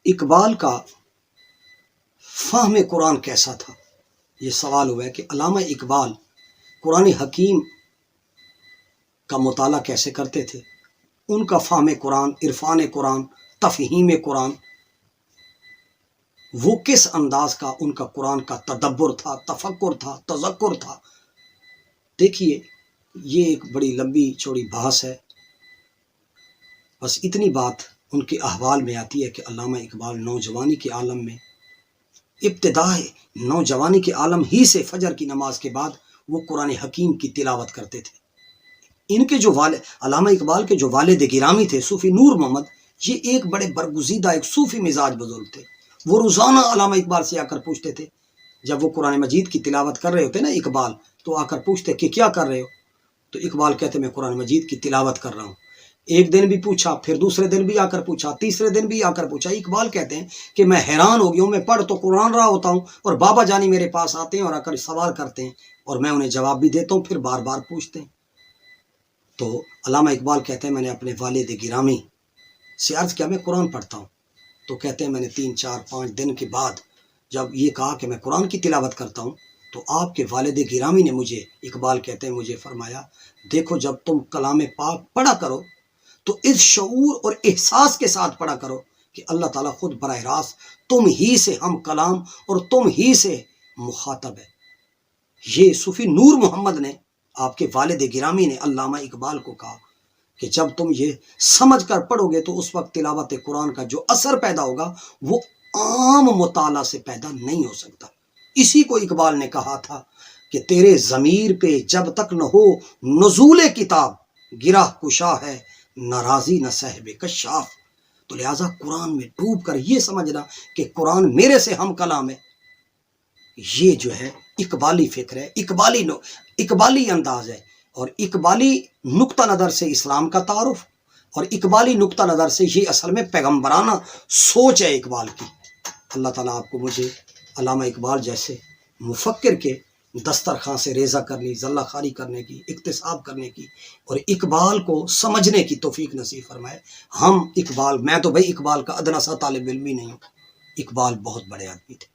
اقبال کا فہم قرآن کیسا تھا؟ یہ سوال ہوا ہے کہ علامہ اقبال قرآن حکیم کا مطالعہ کیسے کرتے تھے، ان کا فہم قرآن، عرفان قرآن، تفہیم قرآن، وہ کس انداز کا ان کا قرآن کا تدبر تھا، تفکر تھا، تذکر تھا۔ دیکھیے، یہ ایک بڑی لمبی چوڑی بحث ہے، بس اتنی بات ان کے احوال میں آتی ہے کہ علامہ اقبال نوجوانی کے عالم میں، ابتدائے نوجوانی کے عالم ہی سے فجر کی نماز کے بعد وہ قرآن حکیم کی تلاوت کرتے تھے۔ ان کے جو علامہ اقبال کے جو والد گرامی تھے صوفی نور محمد، یہ ایک بڑے برگزیدہ ایک صوفی مزاج بزرگ تھے۔ وہ روزانہ علامہ اقبال سے آ کر پوچھتے تھے، جب وہ قرآن مجید کی تلاوت کر رہے ہوتے نا اقبال، تو آ کر پوچھتے کہ کیا کر رہے ہو؟ تو اقبال کہتے میں قرآن مجید کی تلاوت کر رہا ہوں۔ ایک دن بھی پوچھا، پھر دوسرے دن بھی آ کر پوچھا، تیسرے دن بھی آ کر پوچھا۔ اقبال کہتے ہیں کہ میں حیران ہو گیا ہوں، میں پڑھ تو قرآن رہا ہوتا ہوں اور بابا جانی میرے پاس آتے ہیں اور آ کر سوال کرتے ہیں اور میں انہیں جواب بھی دیتا ہوں، پھر بار بار پوچھتے ہیں۔ تو علامہ اقبال کہتے ہیں میں نے اپنے والد گرامی سے عرض کیا میں قرآن پڑھتا ہوں، تو کہتے ہیں میں نے 3 4 5 دن کے بعد جب یہ کہا کہ میں قرآن کی تلاوت کرتا ہوں، تو آپ کے والد گرامی نے مجھے، اقبال کہتے ہیں مجھے فرمایا، دیکھو جب تم کلام پاک پڑھا کرو تو اس شعور اور احساس کے ساتھ پڑھا کرو کہ اللہ تعالیٰ خود براہ راست تم ہی سے ہم کلام اور تم ہی سے مخاطب ہے۔ یہ صوفی نور محمد نے، آپ کے والد گرامی نے علامہ اقبال کو کہا کہ جب تم یہ سمجھ کر پڑھو گے تو اس وقت تلاوت قرآن کا جو اثر پیدا ہوگا وہ عام مطالعہ سے پیدا نہیں ہو سکتا۔ اسی کو اقبال نے کہا تھا کہ تیرے ضمیر پہ جب تک نہ ہو نزول کتاب، گرہ کشا ہے ناراضی نہ صاحب کشاف۔ تو لہٰذا قرآن میں ڈوب کر یہ سمجھنا کہ قرآن میرے سے ہم کلام ہے، یہ جو ہے اقبالی فکر ہے، اقبالی انداز ہے، اور اقبالی نقطہ نظر سے اسلام کا تعارف، اور اقبالی نقطہ نظر سے یہ اصل میں پیغمبرانہ سوچ ہے اقبال کی۔ اللہ تعالیٰ آپ کو مجھے علامہ اقبال جیسے مفکر کے دسترخوان سے ریزہ کرنے، ذلہ خاری کرنے کی، اکتساب کرنے کی اور اقبال کو سمجھنے کی توفیق نصیب فرمائے۔ میں تو بھائی اقبال کا ادنا سا طالب علم ہی نہیں ہوں، اقبال بہت بڑے آدمی تھے۔